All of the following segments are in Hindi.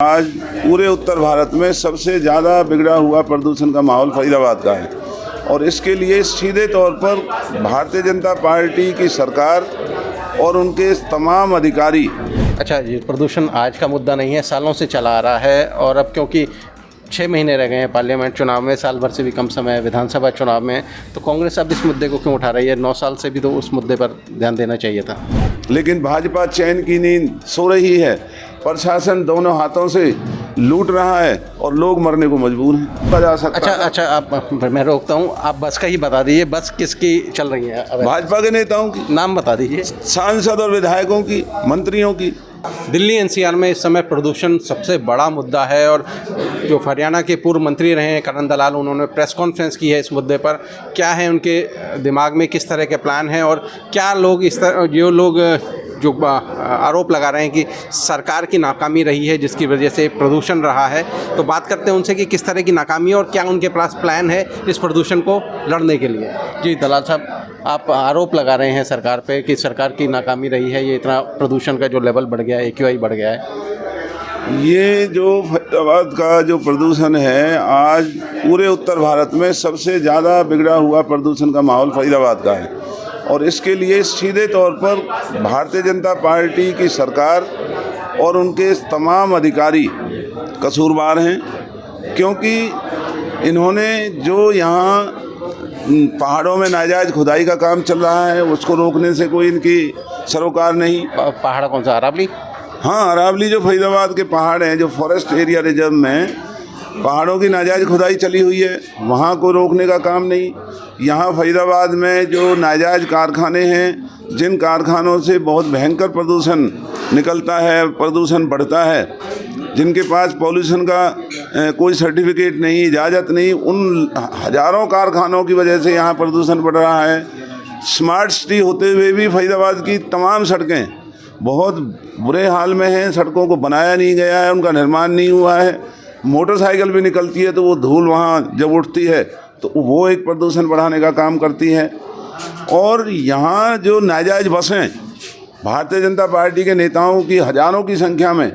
आज पूरे उत्तर भारत में सबसे ज़्यादा बिगड़ा हुआ प्रदूषण का माहौल फरीदाबाद का है और इसके लिए सीधे तौर पर भारतीय जनता पार्टी की सरकार और उनके तमाम अधिकारी। अच्छा, ये प्रदूषण आज का मुद्दा नहीं है, सालों से चला आ रहा है और अब क्योंकि 6 महीने रह गए हैं पार्लियामेंट चुनाव में, साल भर से भी कम समय है विधानसभा चुनाव में, तो कांग्रेस अब इस मुद्दे को क्यों उठा रही है? 9 साल से भी तो उस मुद्दे पर ध्यान देना चाहिए था। लेकिन भाजपा चैन की नींद सो रही है। प्रशासन दोनों हाथों से लूट रहा है और लोग मरने को मजबूर हैं। जा सकता अच्छा, आप मैं रोकता हूँ, आप बस का ही बता दीजिए, बस किसकी चल रही है? भाजपा के नेताओं की, नाम बता दीजिए। सांसद और विधायकों की, मंत्रियों की। दिल्ली एनसीआर में इस समय प्रदूषण सबसे बड़ा मुद्दा है और जो हरियाणा के पूर्व मंत्री रहे हैं करण दलाल, उन्होंने प्रेस कॉन्फ्रेंस की है इस मुद्दे पर। क्या है उनके दिमाग में, किस तरह के प्लान हैं और क्या लोग इस तरह जो लोग जो आरोप लगा रहे हैं कि सरकार की नाकामी रही है जिसकी वजह से प्रदूषण रहा है, तो बात करते हैं उनसे कि किस तरह की नाकामी है और क्या उनके पास प्लान है इस प्रदूषण को लड़ने के लिए। जी दलाल साहब, आप आरोप लगा रहे हैं सरकार पे कि सरकार की नाकामी रही है, ये इतना प्रदूषण का जो लेवल बढ़ गया है, AQI बढ़ गया है। ये जो फरीदाबाद का जो प्रदूषण है, आज पूरे उत्तर भारत में सबसे ज़्यादा बिगड़ा हुआ प्रदूषण का माहौल फरीदाबाद का है और इसके लिए सीधे तौर पर भारतीय जनता पार्टी की सरकार और उनके तमाम अधिकारी कसूरवार हैं, क्योंकि इन्होंने जो यहाँ पहाड़ों में नाजायज़ खुदाई का काम चल रहा है उसको रोकने से कोई इनकी सरोकार नहीं। पहाड़ कौन सा? अरावली? हाँ, अरावली जो फरीदाबाद के पहाड़ हैं, जो फॉरेस्ट एरिया रिजर्व में पहाड़ों की नाजायज़ खुदाई चली हुई है, वहाँ को रोकने का काम नहीं। यहाँ फरीदाबाद में जो नाजायज़ कारखाने हैं, जिन कारखानों से बहुत भयंकर प्रदूषण निकलता है, प्रदूषण बढ़ता है, जिनके पास पॉल्यूशन का कोई सर्टिफिकेट नहीं, इजाज़त नहीं, उन हज़ारों कारखानों की वजह से यहाँ प्रदूषण बढ़ रहा है। स्मार्ट सिटी होते हुए भी फरीदाबाद की तमाम सड़कें बहुत बुरे हाल में हैं, सड़कों को बनाया नहीं गया है, उनका निर्माण नहीं हुआ है। मोटरसाइकिल भी निकलती है तो वो धूल वहाँ जब उठती है तो वो एक प्रदूषण बढ़ाने का काम करती है। और यहाँ जो नाजायज़ बसें भारतीय जनता पार्टी के नेताओं की हज़ारों की संख्या में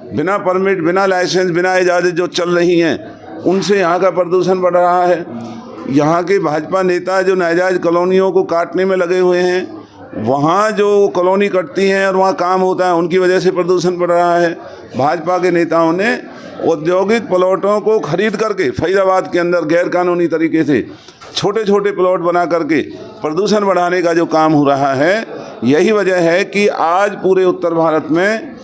बिना परमिट, बिना लाइसेंस, बिना इजाज़त जो चल रही हैं, उनसे यहाँ का प्रदूषण बढ़ रहा है। यहाँ के भाजपा नेता जो नाजायज़ कॉलोनियों को काटने में लगे हुए हैं, वहाँ जो कॉलोनी कटती हैं और वहाँ काम होता है, उनकी वजह से प्रदूषण बढ़ रहा है। भाजपा के नेताओं ने औद्योगिक प्लॉटों को खरीद करके फरीदाबाद के अंदर गैरकानूनी तरीके से छोटे छोटे प्लॉट बना करके प्रदूषण बढ़ाने का जो काम हो रहा है, यही वजह है कि आज पूरे उत्तर भारत में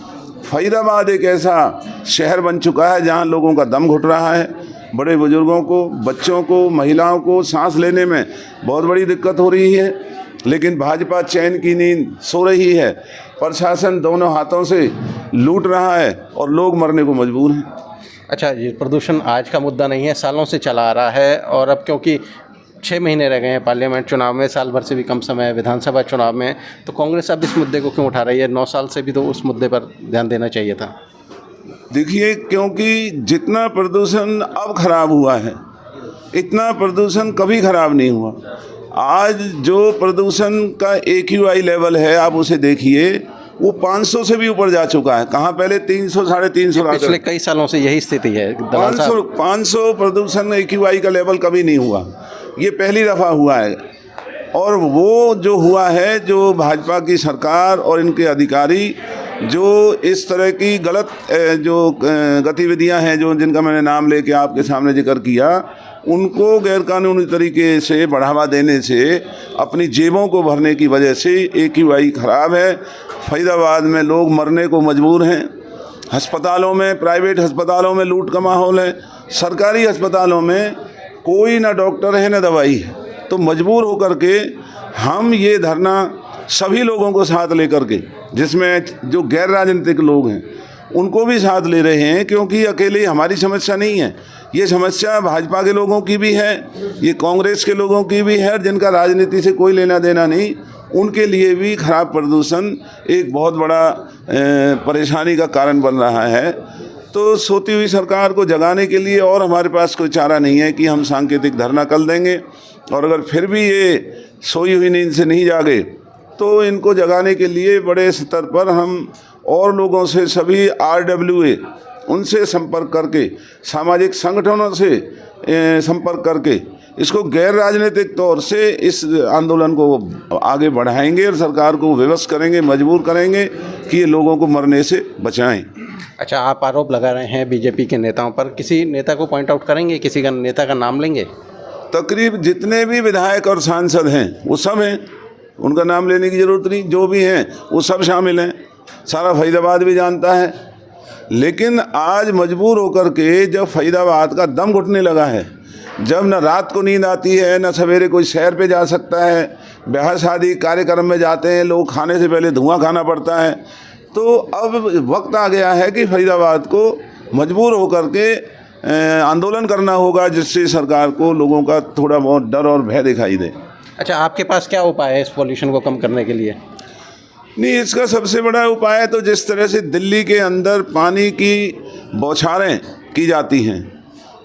फरीदाबाद एक ऐसा शहर बन चुका है जहाँ लोगों का दम घुट रहा है। बड़े बुजुर्गों को, बच्चों को, महिलाओं को सांस लेने में बहुत बड़ी दिक्कत हो रही है। लेकिन भाजपा चैन की नींद सो रही है। प्रशासन दोनों हाथों से लूट रहा है और लोग मरने को मजबूर हैं। अच्छा, ये प्रदूषण आज का मुद्दा नहीं है, सालों से चला आ रहा है और अब क्योंकि 6 महीने रह गए हैं पार्लियामेंट चुनाव में, साल भर से भी कम समय है विधानसभा चुनाव में, तो कांग्रेस अब इस मुद्दे को क्यों उठा रही है? 9 साल से भी तो उस मुद्दे पर ध्यान देना चाहिए था। देखिए, क्योंकि जितना प्रदूषण अब खराब हुआ है, इतना प्रदूषण कभी खराब नहीं हुआ। आज जो प्रदूषण का AQI लेवल है, आप उसे देखिए, वो 500 से भी ऊपर जा चुका है। कहाँ पहले 300, 350 पिछले कई सालों से यही स्थिति है। 500 प्रदूषण AQI का लेवल कभी नहीं हुआ, ये पहली दफ़ा हुआ है। और वो जो हुआ है, जो भाजपा की सरकार और इनके अधिकारी जो इस तरह की गलत जो गतिविधियां हैं, जो जिनका मैंने नाम लेके आपके सामने जिक्र किया, उनको गैरकानूनी तरीके से बढ़ावा देने से, अपनी जेबों को भरने की वजह से AQI ख़राब है। फरीदाबाद में लोग मरने को मजबूर हैं। अस्पतालों में, प्राइवेट अस्पतालों में लूट का माहौल है। सरकारी अस्पतालों में कोई ना डॉक्टर है ना दवाई है। तो मजबूर होकर के हम ये धरना सभी लोगों को साथ लेकर के, जिसमें जो गैर राजनीतिक लोग हैं उनको भी साथ ले रहे हैं, क्योंकि अकेले हमारी समस्या नहीं है। ये समस्या भाजपा के लोगों की भी है, ये कांग्रेस के लोगों की भी है, जिनका राजनीति से कोई लेना देना नहीं, उनके लिए भी खराब प्रदूषण एक बहुत बड़ा परेशानी का कारण बन रहा है। तो सोती हुई सरकार को जगाने के लिए और हमारे पास कोई चारा नहीं है कि हम सांकेतिक धरना कर देंगे, और अगर फिर भी ये सोई हुई नींद से नहीं जागे तो इनको जगाने के लिए बड़े स्तर पर हम और लोगों से, सभी RWA उनसे संपर्क करके, सामाजिक संगठनों से संपर्क करके इसको गैर राजनीतिक तौर से इस आंदोलन को आगे बढ़ाएंगे और सरकार को विवश करेंगे, मजबूर करेंगे कि ये लोगों को मरने से बचाएं। अच्छा, आप आरोप लगा रहे हैं बीजेपी के नेताओं पर, किसी नेता को पॉइंट आउट करेंगे, किसी का नेता का नाम लेंगे? तकरीब जितने भी विधायक और सांसद हैं वो सब हैं, उनका नाम लेने की ज़रूरत नहीं, जो भी हैं वो सब शामिल हैं, सारा फरीदाबाद भी जानता है। लेकिन आज मजबूर होकर के जब फरीदाबाद का दम घुटने लगा है, जब न रात को नींद आती है न सवेरे कोई सैर पे जा सकता है, ब्याह शादी कार्यक्रम में जाते हैं लोग, खाने से पहले धुआं खाना पड़ता है, तो अब वक्त आ गया है कि फरीदाबाद को मजबूर होकर के आंदोलन करना होगा, जिससे सरकार को लोगों का थोड़ा बहुत डर और भय दिखाई दे। अच्छा, आपके पास क्या उपाय है इस पॉल्यूशन को कम करने के लिए? नहीं, इसका सबसे बड़ा उपाय तो जिस तरह से दिल्ली के अंदर पानी की बौछारें की जाती हैं,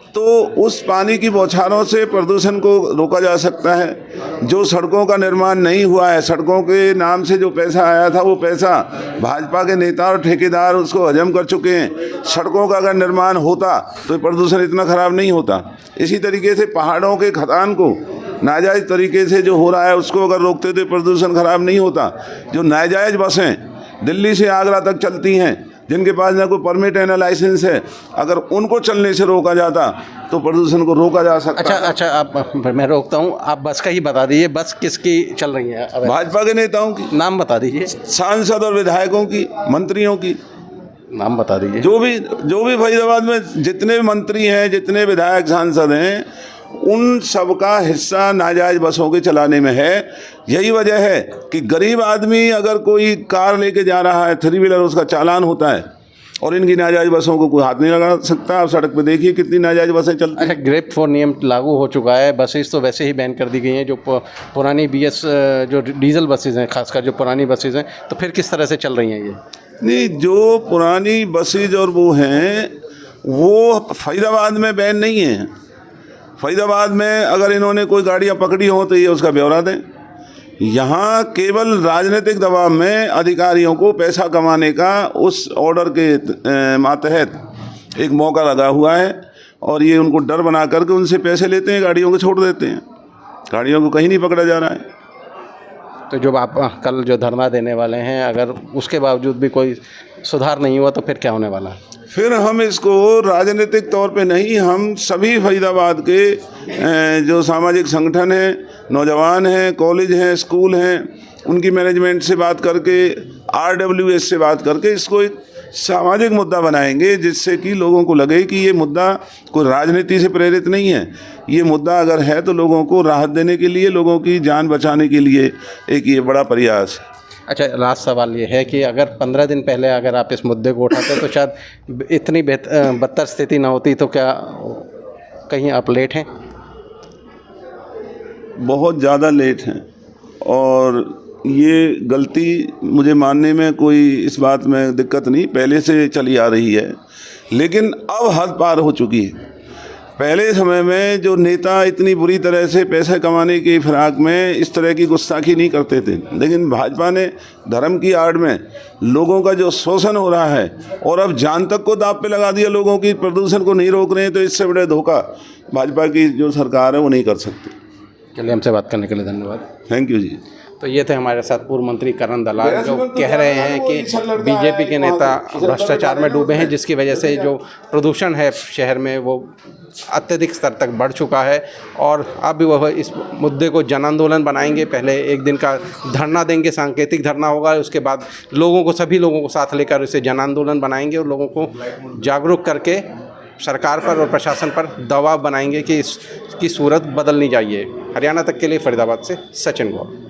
तो उस पानी की बौछारों से प्रदूषण को रोका जा सकता है। जो सड़कों का निर्माण नहीं हुआ है, सड़कों के नाम से जो पैसा आया था वो पैसा भाजपा के नेता और ठेकेदार उसको हजम कर चुके हैं। सड़कों का अगर निर्माण होता तो प्रदूषण इतना ख़राब नहीं होता। इसी तरीके से पहाड़ों के खदान को नाजायज़ तरीके से जो हो रहा है उसको अगर रोकते तो प्रदूषण ख़राब नहीं होता। जो नाजायज़ बसें दिल्ली से आगरा तक चलती हैं, जिनके पास ना कोई परमिट है ना लाइसेंस है, अगर उनको चलने से रोका जाता तो प्रदूषण को रोका जा सकता। अच्छा, आप मैं रोकता हूँ, आप बस का ही बता दीजिए, बस किसकी चल रही है? भाजपा के नेताओं की। नाम बता दीजिए। सांसद और विधायकों की, मंत्रियों की नाम बता दीजिए। जो भी फरीदाबाद में जितने मंत्री हैं, जितने विधायक सांसद हैं, उन सब का हिस्सा नाजायज बसों के चलाने में है। यही वजह है कि गरीब आदमी अगर कोई कार लेके जा रहा है, 3 व्हीलर, उसका चालान होता है और इनकी नाजायज बसों को कोई हाथ नहीं लगा सकता। आप सड़क पे देखिए कितनी नाजायज बसें चलती हैं। अच्छा, ग्रेप फॉर नियम लागू हो चुका है, बसेस तो वैसे ही बैन कर दी गई हैं, जो पुरानी BS जो डीजल बसेस हैं, खासकर जो पुरानी बसेस हैं, तो फिर किस तरह से चल रही हैं ये? नहीं, जो पुरानी बसेज और वो हैं वो फरीदाबाद में बैन नहीं है। फरीदाबाद में अगर इन्होंने कोई गाड़ियाँ पकड़ी हो तो ये उसका ब्यौरा दें। यहाँ केवल राजनीतिक दबाव में अधिकारियों को पैसा कमाने का उस ऑर्डर के मातहत एक मौका लगा हुआ है और ये उनको डर बना करके उनसे पैसे लेते हैं, गाड़ियों को छोड़ देते हैं। गाड़ियों को कहीं नहीं पकड़ा जा रहा है। तो जो आप कल जो धरना देने वाले हैं, अगर उसके बावजूद भी कोई सुधार नहीं हुआ तो फिर क्या होने वाला है? फिर हम इसको राजनीतिक तौर पे नहीं, हम सभी फरीदाबाद के जो सामाजिक संगठन हैं, नौजवान हैं, कॉलेज हैं, स्कूल हैं, उनकी मैनेजमेंट से बात करके, RWS से बात करके इसको एक सामाजिक मुद्दा बनाएंगे, जिससे कि लोगों को लगे कि ये मुद्दा कोई राजनीति से प्रेरित नहीं है। ये मुद्दा अगर है तो लोगों को राहत देने के लिए, लोगों की जान बचाने के लिए एक ये बड़ा प्रयास है। अच्छा, लास्ट सवाल ये है कि अगर 15 दिन पहले अगर आप इस मुद्दे को उठाते तो शायद इतनी बदतर स्थिति ना होती, तो क्या कहीं आप लेट हैं? बहुत ज़्यादा लेट हैं और ये गलती मुझे मानने में कोई इस बात में दिक्कत नहीं, पहले से चली आ रही है, लेकिन अब हद पार हो चुकी है। पहले समय में जो नेता इतनी बुरी तरह से पैसे कमाने की फिराक में इस तरह की गुस्ताखी नहीं करते थे, लेकिन भाजपा ने धर्म की आड़ में लोगों का जो शोषण हो रहा है और अब जान तक को दांव पे लगा दिया लोगों की, प्रदूषण को नहीं रोक रहे हैं, तो इससे बड़े धोखा भाजपा की जो सरकार है वो नहीं कर सकती। चलिए, हमसे बात करने के लिए धन्यवाद। थैंक यू जी। तो ये थे हमारे साथ पूर्व मंत्री करण दलाल, जो कह रहे हैं कि बीजेपी के नेता भ्रष्टाचार में डूबे हैं, जिसकी वजह से जो प्रदूषण है शहर में वो अत्यधिक स्तर तक बढ़ चुका है और अब वह इस मुद्दे को जन आंदोलन बनाएंगे। पहले एक दिन का धरना देंगे, सांकेतिक धरना होगा, उसके बाद लोगों को, सभी लोगों को साथ लेकर इसे जन आंदोलन बनाएंगे और लोगों को जागरूक करके सरकार पर और प्रशासन पर दबाव बनाएंगे कि इसकी सूरत बदलनी चाहिए। हरियाणा तक के लिए फरीदाबाद से सचिन गौर।